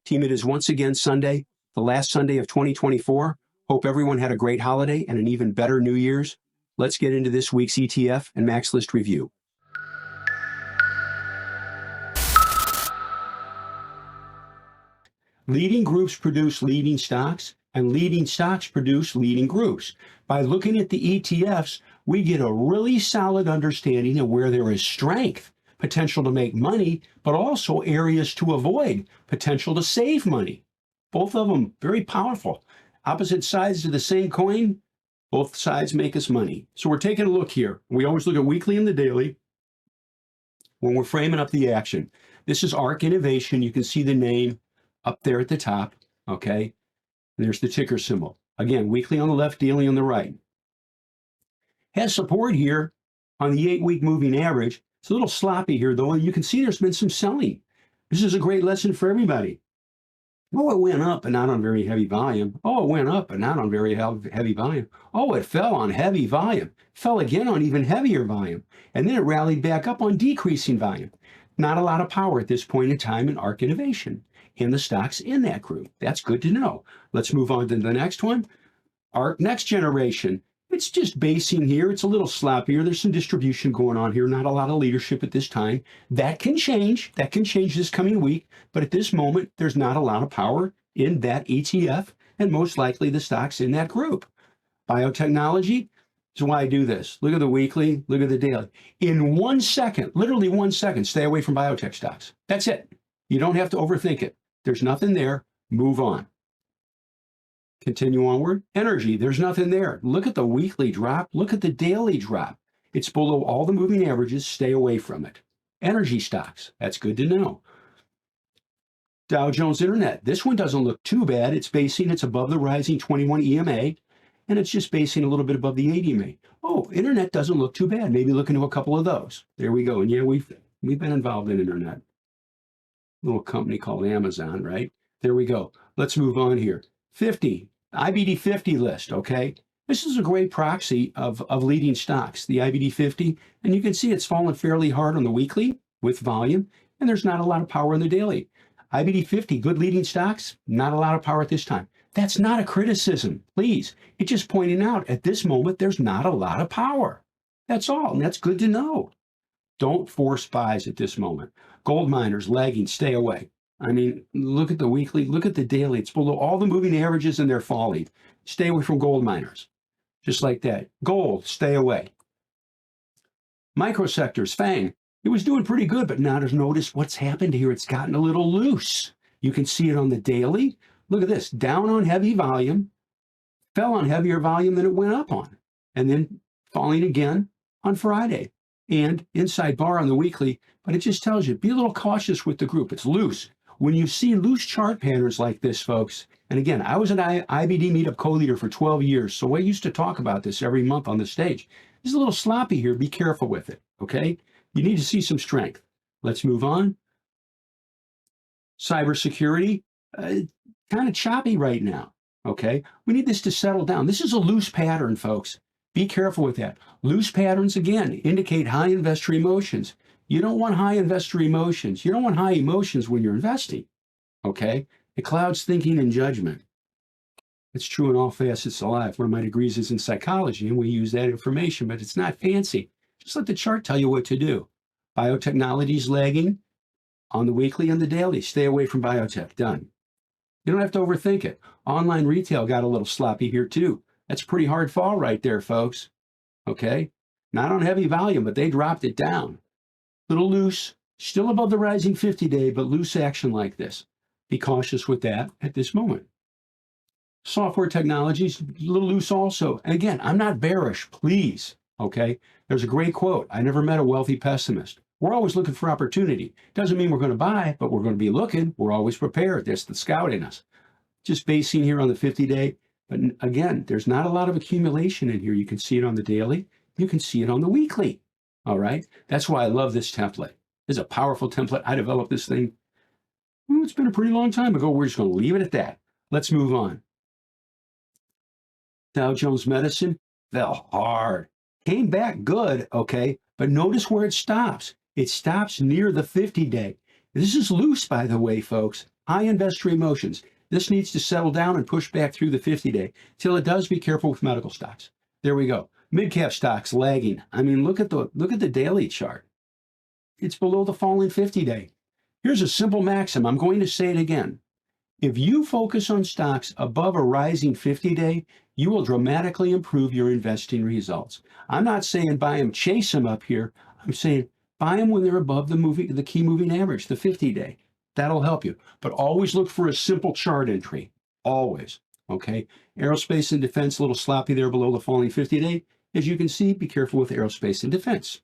Team, it is once again Sunday, the last Sunday of 2024. Hope everyone had a great holiday and an even better New Year's. Let's get into this week's ETF and MAXLIST review. Leading groups produce leading stocks, and leading stocks produce leading groups. By looking at the ETFs, we get a really solid understanding of where there is strength, potential to make money, but also areas to avoid, potential to save money. Both of them very powerful. Opposite sides of the same coin, both sides make us money. So we're taking a look here. We always look at weekly and the daily when we're framing up the action. This is ARK Innovation. You can see the name up there at the top, okay? And there's the ticker symbol. Again, weekly on the left, daily on the right. Has support here on the 8-week moving average. It's a little sloppy here, though. You can see there's been some selling. This is a great lesson for everybody. Oh, it went up, but not on very heavy volume. Oh, it went up, but not on very heavy volume. Oh, it fell on heavy volume. Fell again on even heavier volume. And then it rallied back up on decreasing volume. Not a lot of power at this point in time in ARK Innovation in the stocks in that group. That's good to know. Let's move on to the next one. ARK Next Generation. It's just basing here. It's a little sloppier. There's some distribution going on here. Not a lot of leadership at this time. That can change. That can change this coming week. But at this moment, there's not a lot of power in that ETF and most likely the stocks in that group. Biotechnology is why I do this. Look at the weekly. Look at the daily. In 1 second, literally 1 second, stay away from biotech stocks. That's it. You don't have to overthink it. There's nothing there. Move on. Continue onward. Energy, there's nothing there. Look at the weekly drop. Look at the daily drop. It's below all the moving averages. Stay away from it. Energy stocks, that's good to know. Dow Jones Internet, this one doesn't look too bad. It's above the rising 21 EMA, and it's just basing a little bit above the 8 EMA. Oh, Internet doesn't look too bad. Maybe look into a couple of those. There we go. And yeah, we've been involved in Internet. A little company called Amazon, right? There we go. Let's move on here. 50. IBD 50 list, okay? This is a great proxy of leading stocks, the IBD 50, and you can see it's fallen fairly hard on the weekly with volume, and there's not a lot of power in the daily. IBD 50, good leading stocks, not a lot of power at this time. That's not a criticism, please. It's just pointing out at this moment, there's not a lot of power. That's all, and that's good to know. Don't force buys at this moment. Gold miners, lagging, stay away. I mean, look at the weekly, look at the daily. It's below all the moving averages and they're falling. Stay away from gold miners. Just like that. Gold, stay away. Microsectors, FANG. It was doing pretty good, but now notice what's happened here. It's gotten a little loose. You can see it on the daily. Look at this. Down on heavy volume. Fell on heavier volume than it went up on. And then falling again on Friday. And inside bar on the weekly. But it just tells you, be a little cautious with the group. It's loose. When you see loose chart patterns like this, folks, and again, I was an IBD meetup co-leader for 12 years, so I used to talk about this every month on the stage. It's a little sloppy here. Be careful with it, okay? You need to see some strength. Let's move on. Cybersecurity, kind of choppy right now, okay? We need this to settle down. This is a loose pattern, folks. Be careful with that. Loose patterns, again, indicate high investor emotions. You don't want high investor emotions. You don't want high emotions when you're investing, okay? It clouds thinking and judgment. It's true in all facets of life. One of my degrees is in psychology, and we use that information, but it's not fancy. Just let the chart tell you what to do. Biotechnology is lagging on the weekly and the daily. Stay away from biotech. Done. You don't have to overthink it. Online retail got a little sloppy here, too. That's a pretty hard fall right there, folks, okay? Not on heavy volume, but they dropped it down. Little loose, still above the rising 50-day, but loose action like this. Be cautious with that at this moment. Software technologies, a little loose also. And again, I'm not bearish, please, okay? There's a great quote. I never met a wealthy pessimist. We're always looking for opportunity. Doesn't mean we're going to buy, but we're going to be looking. We're always prepared. That's the scout in us. Just basing here on the 50-day. But again, there's not a lot of accumulation in here. You can see it on the daily. You can see it on the weekly. All right. That's why I love this template. It's a powerful template. I developed this thing. It's been a pretty long time ago. We're just going to leave it at that. Let's move on. Dow Jones Medicine fell hard. Came back good, okay? But notice where it stops. It stops near the 50-day. This is loose, by the way, folks. High investor emotions. This needs to settle down and push back through the 50-day. Till it does, be careful with medical stocks. There we go. Mid-cap stocks lagging. I mean, look at the daily chart. It's below the falling 50-day. Here's a simple maxim. I'm going to say it again. If you focus on stocks above a rising 50-day, you will dramatically improve your investing results. I'm not saying buy them, chase them up here. I'm saying buy them when they're above the key moving average, the 50-day. That'll help you. But always look for a simple chart entry. Always. Okay? Aerospace and defense, a little sloppy there below the falling 50-day. As you can see, be careful with aerospace and defense.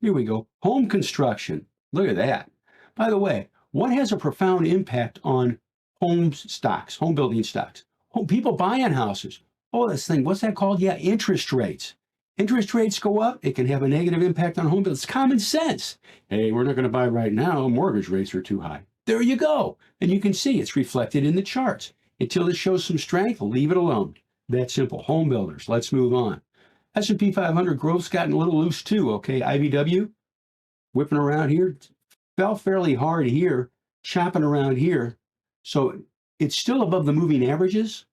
Here we go. Home construction. Look at that. By the way, what has a profound impact on home stocks, home building stocks? People buying houses. Oh, this thing, what's that called? Yeah, interest rates. Interest rates go up, it can have a negative impact on home building. It's common sense. Hey, we're not going to buy right now. Mortgage rates are too high. There you go. And you can see it's reflected in the charts. Until it shows some strength, leave it alone. That simple. Home builders. Let's move on. S&P 500 growth's gotten a little loose too, okay? IBW, whipping around here. Fell fairly hard here, chopping around here. So it's still above the moving averages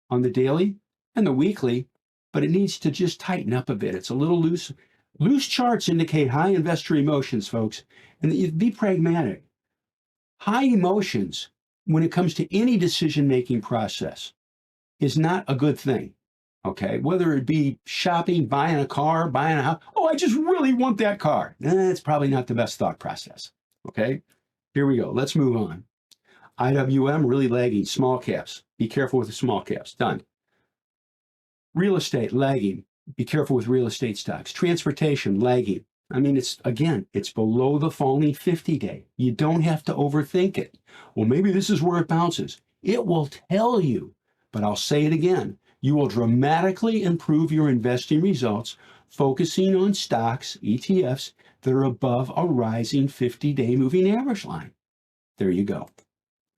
on the daily and the weekly, but it needs to just tighten up a bit. It's a little loose. Loose charts indicate high investor emotions, folks, and be pragmatic. High emotions, when it comes to any decision-making process, is not a good thing, okay? Whether it be shopping, buying a car, buying a house. Oh, I just really want that car. It's probably not the best thought process, okay? Here we go. Let's move on. IWM, really lagging. Small caps. Be careful with the small caps. Done. Real estate, lagging. Be careful with real estate stocks. Transportation, lagging. I mean, it's below the falling 50-day. You don't have to overthink it. Well, maybe this is where it bounces. It will tell you, but I'll say it again. You will dramatically improve your investing results focusing on stocks, ETFs, that are above a rising 50-day moving average line. There you go.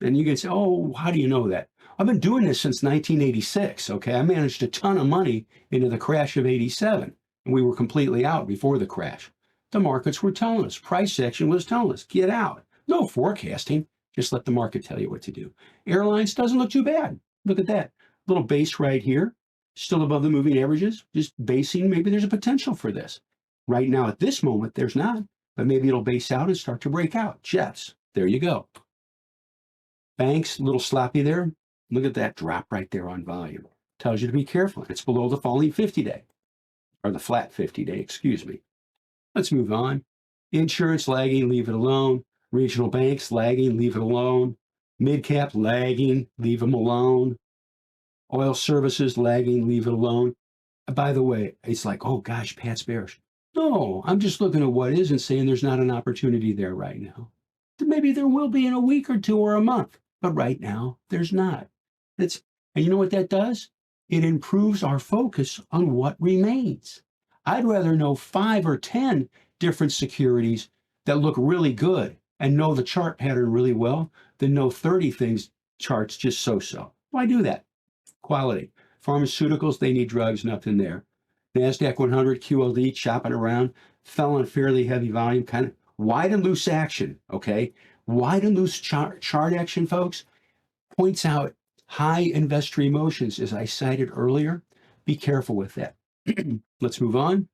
And you can say, oh, how do you know that? I've been doing this since 1986, okay? I managed a ton of money into the crash of 87, and we were completely out before the crash. The markets were telling us, price action was telling us, get out. No forecasting, just let the market tell you what to do. Airlines doesn't look too bad. Look at that. Little base right here, still above the moving averages, just basing, maybe there's a potential for this. Right now, at this moment, there's not, but maybe it'll base out and start to break out. Jets, there you go. Banks, a little sloppy there. Look at that drop right there on volume. Tells you to be careful. It's below the falling 50-day, or the flat 50-day, excuse me. Let's move on. Insurance lagging, leave it alone. Regional banks lagging, leave it alone. Mid-cap lagging, leave them alone. Oil services lagging, leave it alone. By the way, it's like, oh gosh, Pat's bearish. No, I'm just looking at what is and saying there's not an opportunity there right now. Maybe there will be in a week or two or a month, but right now there's not. And you know what that does? It improves our focus on what remains. I'd rather know 5 or 10 different securities that look really good and know the chart pattern really well than know 30 things, charts just so-so. Why do that? Quality. Pharmaceuticals, they need drugs, nothing there. NASDAQ 100, QLD, chopping around, fell on fairly heavy volume, kind of wide and loose action, okay? Wide and loose chart action, folks, points out high investor emotions, as I cited earlier. Be careful with that. Let's move on.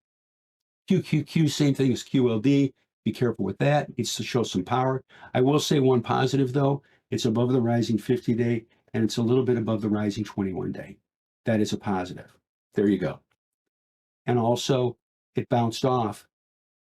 QQQ, same thing as QLD. Be careful with that. It needs to show some power. I will say one positive, though. It's above the rising 50-day, and it's a little bit above the rising 21-day. That is a positive. There you go. And also, it bounced off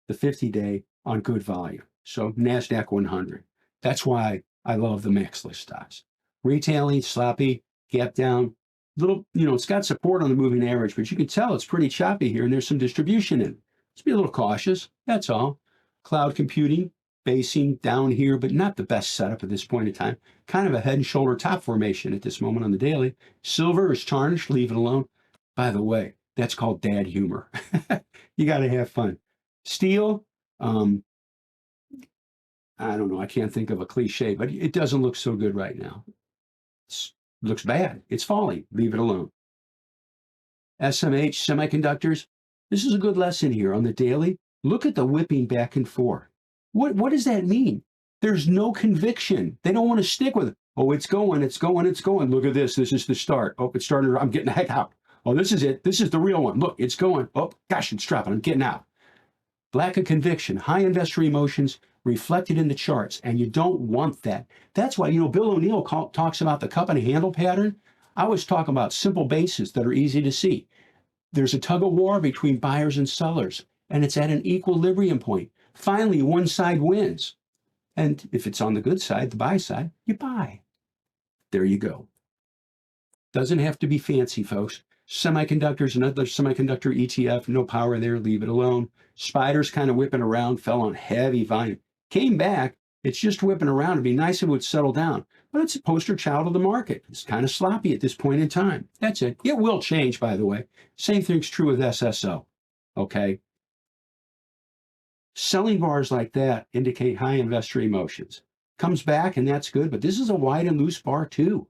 the 50-day on good volume. So NASDAQ 100. That's why I love the MAXLIST stocks. Retailing, sloppy, gap down. Little, it's got support on the moving average, but you can tell it's pretty choppy here, and there's some distribution in it. Just be a little cautious. That's all. Cloud computing, basing down here, but not the best setup at this point in time. Kind of a head and shoulder top formation at this moment on the daily. Silver is tarnished. Leave it alone. By the way, that's called dad humor. You got to have fun. Steel, I don't know. I can't think of a cliche, but it doesn't look so good right now. It looks bad. It's falling. Leave it alone. SMH, semiconductors. This is a good lesson here on the daily. Look at the whipping back and forth. What does that mean? There's no conviction. They don't want to stick with it. Oh, it's going, it's going, it's going. Look at this. This is the start. Oh, it's starting. I'm getting the heck out. Oh, this is it. This is the real one. Look, it's going. Oh, gosh, it's dropping. I'm getting out. Lack of conviction, high investor emotions reflected in the charts, and you don't want that. That's why, Bill O'Neill talks about the cup and handle pattern. I always talk about simple bases that are easy to see. There's a tug of war between buyers and sellers, and it's at an equilibrium point. Finally, one side wins. And if it's on the good side, the buy side, you buy. There you go. Doesn't have to be fancy, folks. Semiconductors, another semiconductor ETF, no power there, leave it alone. Spiders kind of whipping around, fell on heavy volume. Came back, it's just whipping around. It'd be nice if it would settle down. But it's a poster child of the market. It's kind of sloppy at this point in time. That's it. It will change, by the way. Same thing's true with SSO. Okay? Selling bars like that indicate high investor emotions. Comes back, and that's good, but this is a wide and loose bar too.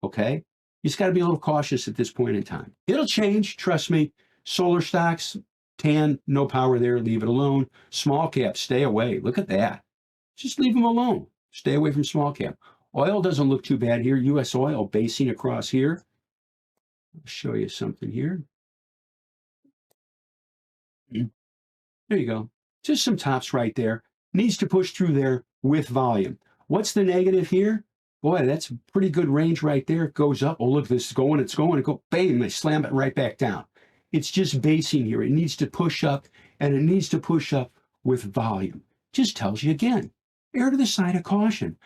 Okay? You just got to be a little cautious at this point in time. It'll change, trust me. Solar stocks, tan, no power there, leave it alone. Small cap, stay away. Look at that. Just leave them alone. Stay away from small cap. Oil doesn't look too bad here. U.S. oil basing across here. I'll show you something here. There you go. Just some tops right there. Needs to push through there with volume. What's the negative here? Boy, that's a pretty good range right there. It goes up. Oh, look, this is going, it's going. It go, bang, they slam it right back down. It's just basing here. It needs to push up, and it needs to push up with volume. Just tells you again, err to the side of caution.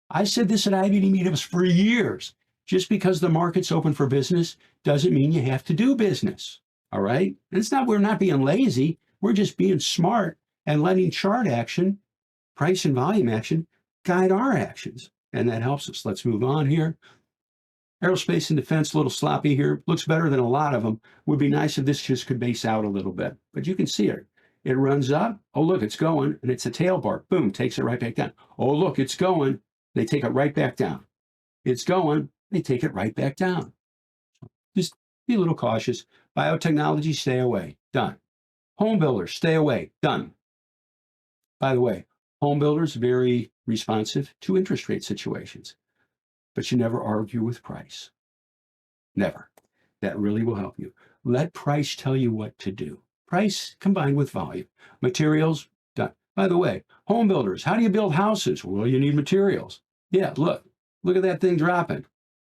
I said this at IBD meetups for years. Just because the market's open for business doesn't mean you have to do business. All right? And it's not, we're not being lazy. We're just being smart and letting chart action, price and volume action, guide our actions. And that helps us. Let's move on here. Aerospace and defense, a little sloppy here. Looks better than a lot of them. Would be nice if this just could base out a little bit. But you can see it. It runs up. Oh, look, it's going. And it's a tail bar. Boom, takes it right back down. Oh, look, it's going. They take it right back down. It's going. They take it right back down. Just be a little cautious. Biotechnology, stay away. Done. Home builders, stay away. Done. By the way, home builders, very responsive to interest rate situations. But you never argue with price. Never. That really will help you. Let price tell you what to do. Price combined with volume. Materials, done. By the way, home builders, how do you build houses? Well, you need materials. Yeah, look at that thing dropping.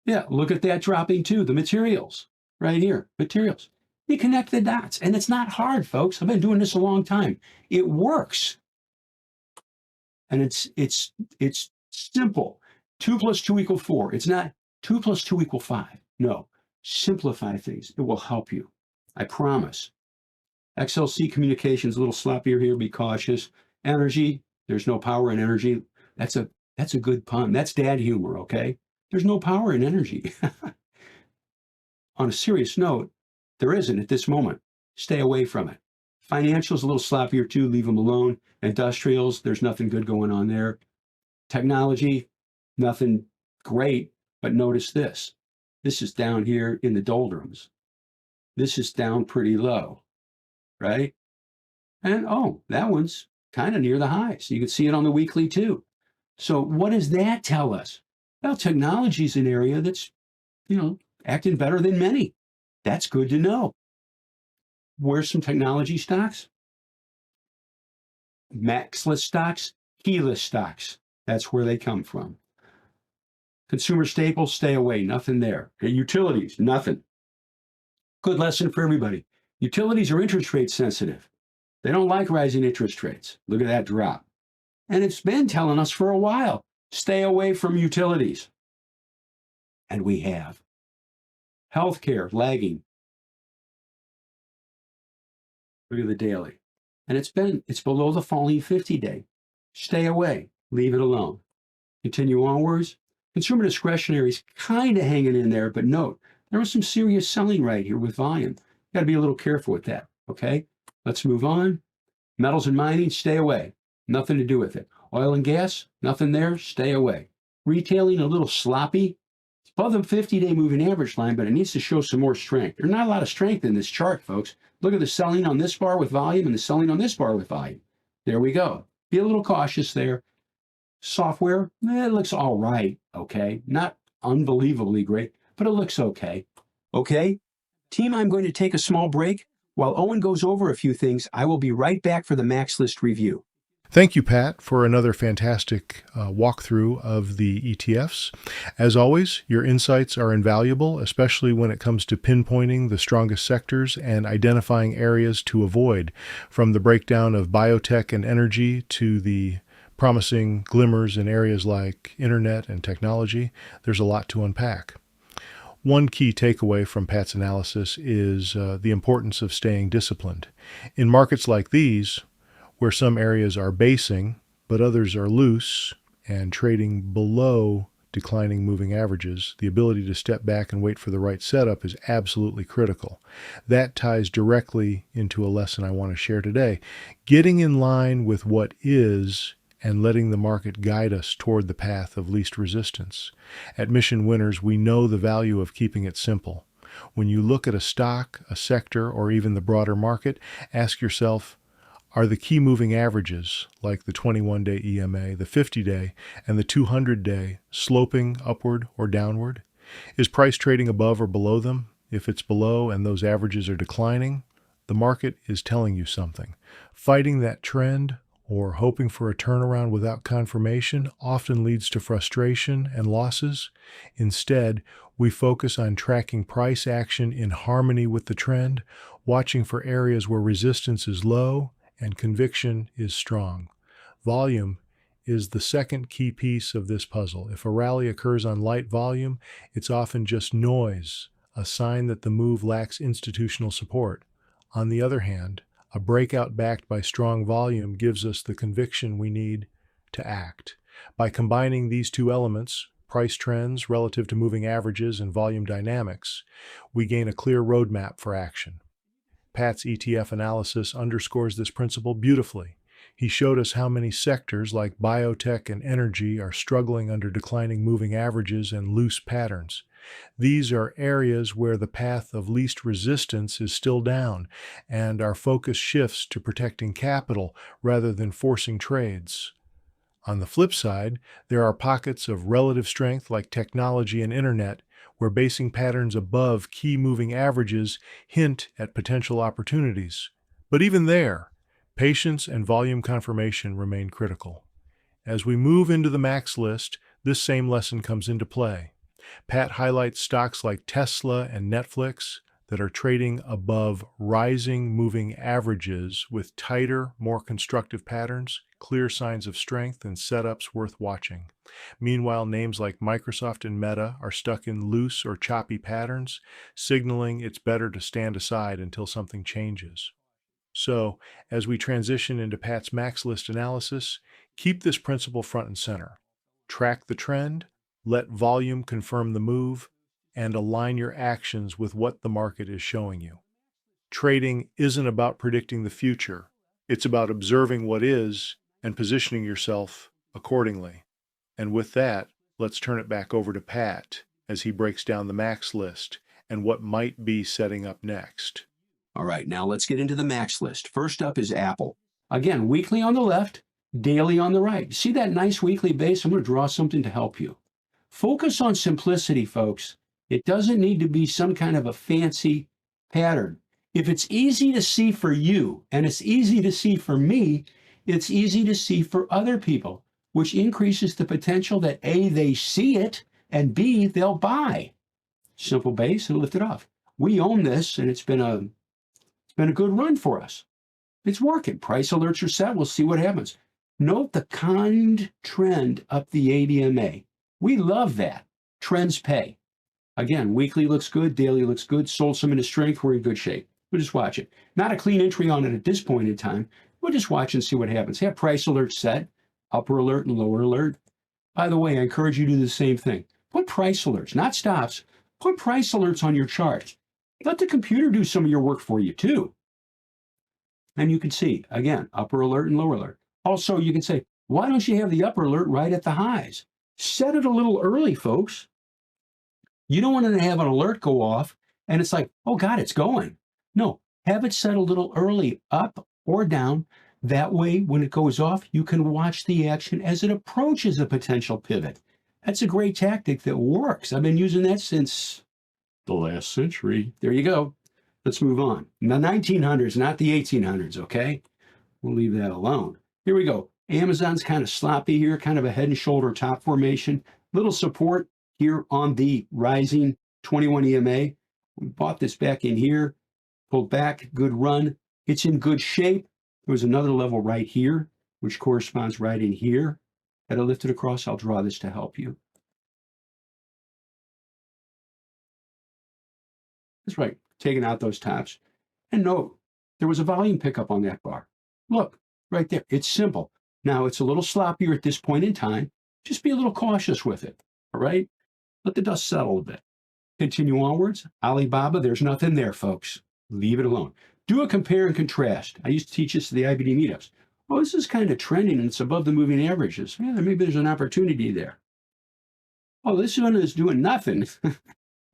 Yeah, look at that dropping too. The materials, right here, materials. You connect the dots, and it's not hard, folks. I've been doing this a long time. It works. And it's simple. 2 + 2 = 4. It's not 2 + 2 = 5. No, simplify things. It will help you. I promise. XLC communications, a little sloppier here. Be cautious. Energy, there's no power in energy. That's a good pun. That's dad humor, okay? There's no power in energy. On a serious note, there isn't at this moment. Stay away from it. Financials, a little sloppier too. Leave them alone. Industrials, there's nothing good going on there. Technology, nothing great, but notice this. This is down here in the doldrums. This is down pretty low, right? And oh, that one's kind of near the highs. You can see it on the weekly too. So what does that tell us? Well, technology is an area that's, acting better than many. That's good to know. Where's some technology stocks? MAXLIST stocks, keyless stocks. That's where they come from. Consumer staples, stay away. Nothing there. Okay, utilities, nothing. Good lesson for everybody. Utilities are interest rate sensitive. They don't like rising interest rates. Look at that drop. And it's been telling us for a while, stay away from utilities. And we have. Healthcare, lagging. Look at the daily. And it's below the falling 50-day. Stay away. Leave it alone. Continue onwards. Consumer discretionary is kind of hanging in there, but note, there was some serious selling right here with volume. Got to be a little careful with that, okay? Let's move on. Metals and mining, stay away. Nothing to do with it. Oil and gas, nothing there, stay away. Retailing, a little sloppy. It's above the 50-day moving average line, but it needs to show some more strength. There's not a lot of strength in this chart, folks. Look at the selling on this bar with volume and the selling on this bar with volume. There we go. Be a little cautious there. Software, it looks all right. okay? Not unbelievably great, but it looks okay. Okay, team, I'm going to take a small break. While Owen goes over a few things, I will be right back for the MAXLIST review. Thank you, Pat, for another fantastic walkthrough of the ETFs. As always, your insights are invaluable, especially when it comes to pinpointing the strongest sectors and identifying areas to avoid, from the breakdown of biotech and energy to the promising glimmers in areas like internet and technology. There's a lot to unpack. One key takeaway from Pat's analysis is the importance of staying disciplined. In markets like these, where some areas are basing, but others are loose and trading below declining moving averages, the ability to step back and wait for the right setup is absolutely critical. That ties directly into a lesson I want to share today. Getting in line with what is and letting the market guide us toward the path of least resistance. At Mission Winners, we know the value of keeping it simple. When you look at a stock, a sector, or even the broader market, ask yourself, are the key moving averages, like the 21-day EMA, the 50-day, and the 200-day, sloping upward or downward? Is price trading above or below them? If it's below and those averages are declining, the market is telling you something. Fighting that trend or hoping for a turnaround without confirmation often leads to frustration and losses. Instead, we focus on tracking price action in harmony with the trend, watching for areas where resistance is low and conviction is strong. Volume is the second key piece of this puzzle. If a rally occurs on light volume, it's often just noise, a sign that the move lacks institutional support. On the other hand, a breakout backed by strong volume gives us the conviction we need to act. By combining these two elements, price trends relative to moving averages and volume dynamics, we gain a clear roadmap for action. Pat's ETF analysis underscores this principle beautifully. He showed us how many sectors like biotech and energy are struggling under declining moving averages and loose patterns. These are areas where the path of least resistance is still down, and our focus shifts to protecting capital rather than forcing trades. On the flip side, there are pockets of relative strength like technology and internet, where basing patterns above key moving averages hint at potential opportunities. But even there, patience and volume confirmation remain critical. As we move into the MAXLIST, this same lesson comes into play. Pat highlights stocks like Tesla and Netflix that are trading above rising moving averages with tighter, more constructive patterns, clear signs of strength, and setups worth watching. Meanwhile, names like Microsoft and Meta are stuck in loose or choppy patterns, signaling it's better to stand aside until something changes. So, as we transition into Pat's MAXLIST analysis, keep this principle front and center. Track the trend, let volume confirm the move, and align your actions with what the market is showing you. Trading isn't about predicting the future. It's about observing what is and positioning yourself accordingly. And with that, let's turn it back over to Pat as he breaks down the MAXLIST and what might be setting up next. All right, now let's get into the MAXLIST. First up is Apple. Again, weekly on the left, daily on the right. See that nice weekly base? I'm going to draw something to help you. Focus on simplicity, folks. It doesn't need to be some kind of a fancy pattern. If it's easy to see for you, and it's easy to see for me, it's easy to see for other people, which increases the potential that A, they see it, and B, they'll buy. Simple base and lift it off. We own this, and it's been a good run for us. It's working. Price alerts are set. We'll see what happens. Note the kind trend up the ADMA. We love that. Trends pay. Again, weekly looks good, daily looks good, sold some into strength, we're in good shape. We'll just watch it. Not a clean entry on it at this point in time. We'll just watch and see what happens. Have price alerts set, upper alert and lower alert. By the way, I encourage you to do the same thing. Put price alerts, not stops. Put price alerts on your chart. Let the computer do some of your work for you too. And you can see, again, upper alert and lower alert. Also, you can say, why don't you have the upper alert right at the highs? Set it a little early, folks. You don't want to have an alert go off and it's like, oh God, it's going. No, have it set a little early, up or down. That way, when it goes off, you can watch the action as it approaches a potential pivot. That's a great tactic that works. I've been using that since the last century. There you go. Let's move on. The 1900s, not the 1800s, okay? We'll leave that alone. Here we go. Amazon's kind of sloppy here, kind of a head and shoulder top formation. Little support here on the rising 21 EMA. We bought this back in here, pulled back, good run. It's in good shape. There was another level right here, which corresponds right in here that I lifted across. I'll draw this to help you. That's right, taking out those tops. And note, there was a volume pickup on that bar. Look, right there. It's simple. Now, it's a little sloppier at this point in time. Just be a little cautious with it, all right? Let the dust settle a bit. Continue onwards. Alibaba, there's nothing there, folks. Leave it alone. Do a compare and contrast. I used to teach this to the IBD meetups. Well, this is kind of trending and it's above the moving averages. Yeah, maybe there's an opportunity there. Oh, this one is doing nothing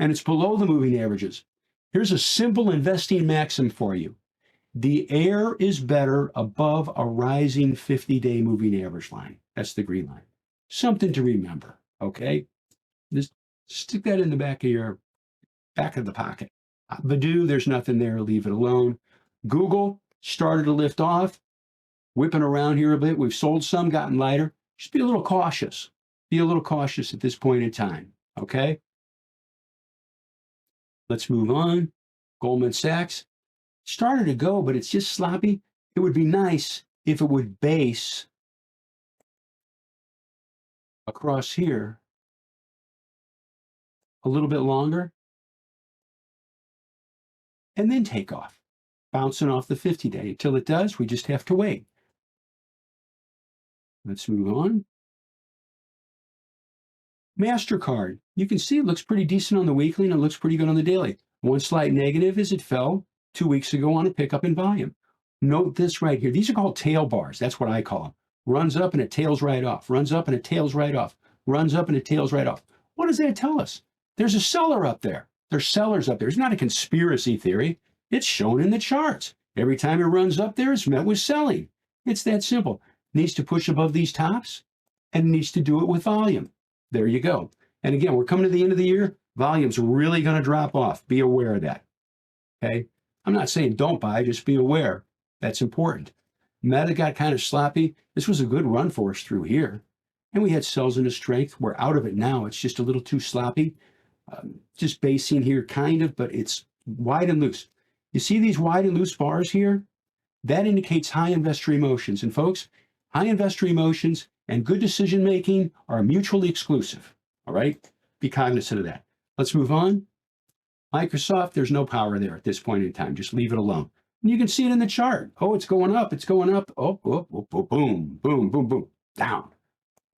and it's below the moving averages. Here's a simple investing maxim for you. The air is better above a rising 50-day moving average line. That's the green line. Something to remember, okay? Just stick that in the back of the pocket. BIDU, there's nothing there. Leave it alone. Google started to lift off, whipping around here a bit. We've sold some, gotten lighter. Just be a little cautious. Be a little cautious at this point in time, okay? Let's move on. Goldman Sachs started to go, but it's just sloppy. It would be nice if it would base across here a little bit longer and then take off, bouncing off the 50-day. Until it does, we just have to wait. Let's move on. MasterCard, you can see it looks pretty decent on the weekly and it looks pretty good on the daily. One slight negative is it fell 2 weeks ago on a pickup in volume. Note this right here. These are called tail bars. That's what I call them. Runs up and it tails right off. Runs up and it tails right off. Runs up and it tails right off. What does that tell us? There's a seller up there. There's sellers up there. It's not a conspiracy theory. It's shown in the charts. Every time it runs up there, it's met with selling. It's that simple. Needs to push above these tops and needs to do it with volume. There you go. And again, we're coming to the end of the year. Volume's really going to drop off. Be aware of that. Okay? I'm not saying don't buy, just be aware. That's important. Meta got kind of sloppy. This was a good run for us through here. And we had sells into strength. We're out of it now. It's just a little too sloppy. Just basing here kind of, but it's wide and loose. You see these wide and loose bars here? That indicates high investor emotions. And folks, high investor emotions and good decision making are mutually exclusive. All right? Be cognizant of that. Let's move on. Microsoft, there's no power there at this point in time. Just leave it alone. And you can see it in the chart. Oh, it's going up. It's going up. Oh, oh, oh, oh, boom, boom, boom, boom. Down.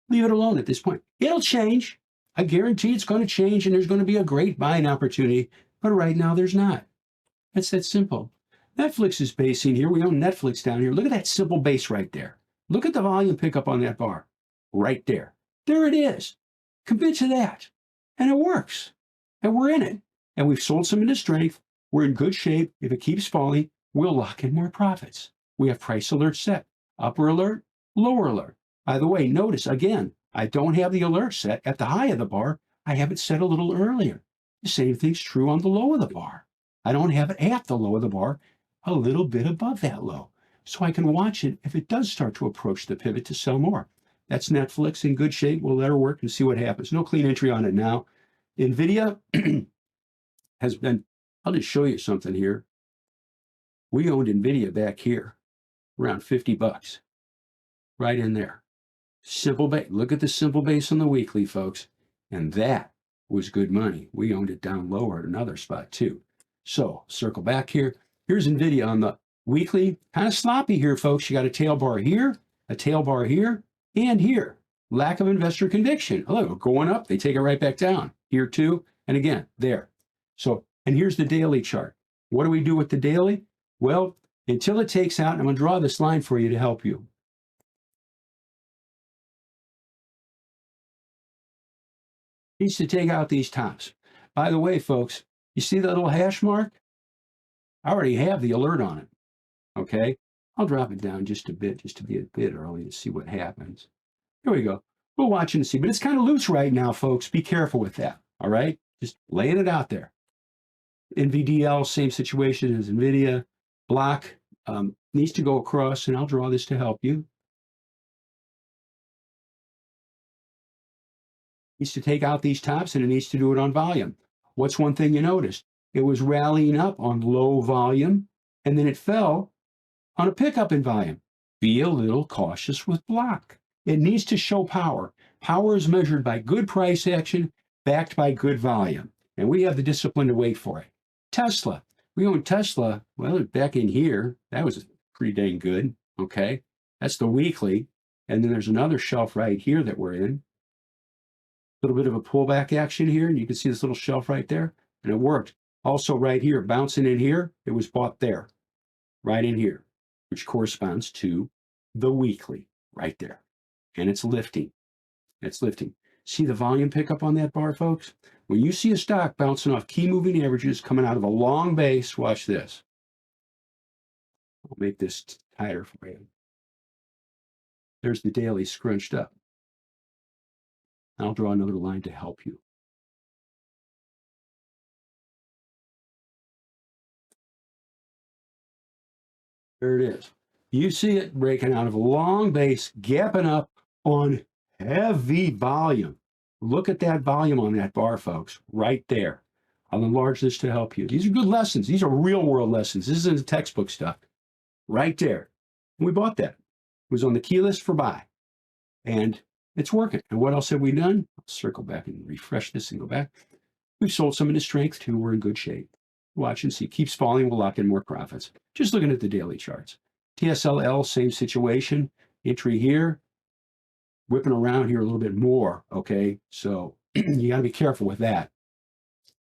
Leave it alone at this point. It'll change. I guarantee it's going to change and there's going to be a great buying opportunity. But right now, there's not. It's that simple. Netflix is basing here. We own Netflix down here. Look at that simple base right there. Look at the volume pickup on that bar. Right there. There it is. Commit to that. And it works. And we're in it. And we've sold some into strength. We're in good shape. If it keeps falling, we'll lock in more profits. We have price alerts set. Upper alert, lower alert. By the way, notice again, I don't have the alert set at the high of the bar. I have it set a little earlier. The same thing's true on the low of the bar. I don't have it at the low of the bar, a little bit above that low. So I can watch it if it does start to approach the pivot to sell more. That's Netflix in good shape. We'll let her work and see what happens. No clean entry on it now. NVIDIA has been, I'll just show you something here. We owned NVIDIA back here, around 50 bucks, right in there. Simple base. Look at the simple base on the weekly, folks. And that was good money. We owned it down lower at another spot too. So circle back here. Here's NVIDIA on the weekly. Kind of sloppy here, folks. You got a tail bar here, a tail bar here, and here. Lack of investor conviction. Look, going up, they take it right back down. Here too, and again, there. So, and here's the daily chart. What do we do with the daily? Well, until it takes out, I'm going to draw this line for you to help you. Needs to take out these tops. By the way, folks, you see that little hash mark? I already have the alert on it. Okay, I'll drop it down just a bit, just to be a bit early to see what happens. Here we go. We're watching to see, but it's kind of loose right now, folks. Be careful with that. All right, just laying it out there. NVDL, same situation as NVIDIA. Block needs to go across, and I'll draw this to help you. Needs to take out these tops, and it needs to do it on volume. What's one thing you noticed? It was rallying up on low volume, and then it fell on a pickup in volume. Be a little cautious with block. It needs to show power. Power is measured by good price action backed by good volume, and we have the discipline to wait for it. Tesla. We own Tesla. Well, back in here, that was pretty dang good. Okay, that's the weekly, and then there's another shelf right here that we're in. A little bit of a pullback action here, and you can see this little shelf right there, and it worked. Also right here, bouncing in here, it was bought there, right in here, which corresponds to the weekly right there. And it's lifting. It's lifting. See the volume pickup on that bar, folks? When you see a stock bouncing off key moving averages coming out of a long base, watch this. I'll make this tighter for you. There's the daily scrunched up. I'll draw another line to help you. There it is. You see it breaking out of a long base, gapping up on heavy volume. Look at that volume on that bar, folks, right there. I'll enlarge this to help you. These are good lessons. These are real world lessons. This isn't textbook stuff. Right there. And we bought that. It was on the key list for buy. And it's working. And what else have we done? I'll circle back and refresh this and go back. We've sold some into strength too. We're in good shape. Watch and see. Keeps falling. We'll lock in more profits. Just looking at the daily charts. TSLA, same situation. Entry here. Whipping around here a little bit more. Okay. So you got to be careful with that.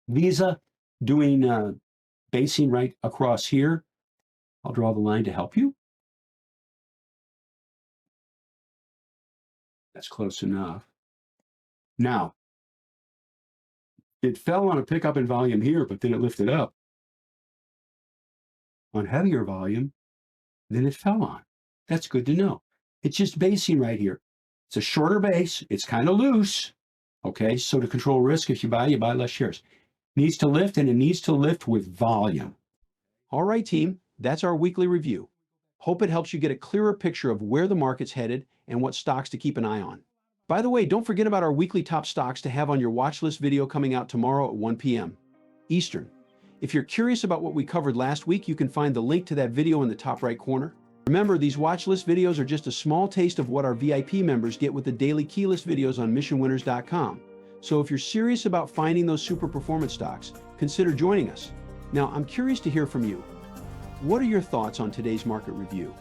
Visa doing basing right across here. I'll draw the line to help you. That's close enough. Now, it fell on a pickup in volume here, but then it lifted up on heavier volume than it fell on. That's good to know. It's just basing right here. It's a shorter base. It's kind of loose. Okay, so to control risk, if you buy less shares. Needs to lift, and it needs to lift with volume. All right, team, that's our weekly review. Hope it helps you get a clearer picture of where the market's headed and what stocks to keep an eye on. By the way, don't forget about our weekly top stocks to have on your watch list video coming out tomorrow at 1 p.m. Eastern. If you're curious about what we covered last week, you can find the link to that video in the top right corner. Remember, these watch list videos are just a small taste of what our VIP members get with the daily key list videos on missionwinners.com. So if you're serious about finding those super performance stocks, consider joining us. Now, I'm curious to hear from you. What are your thoughts on today's market review?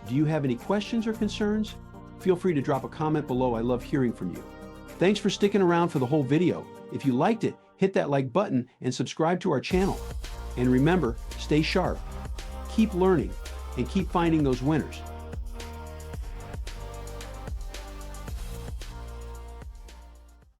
Do you have any questions or concerns? Feel free to drop a comment below. I love hearing from you. Thanks for sticking around for the whole video. If you liked it, hit that like button and subscribe to our channel. And remember, stay sharp, keep learning, and keep finding those winners.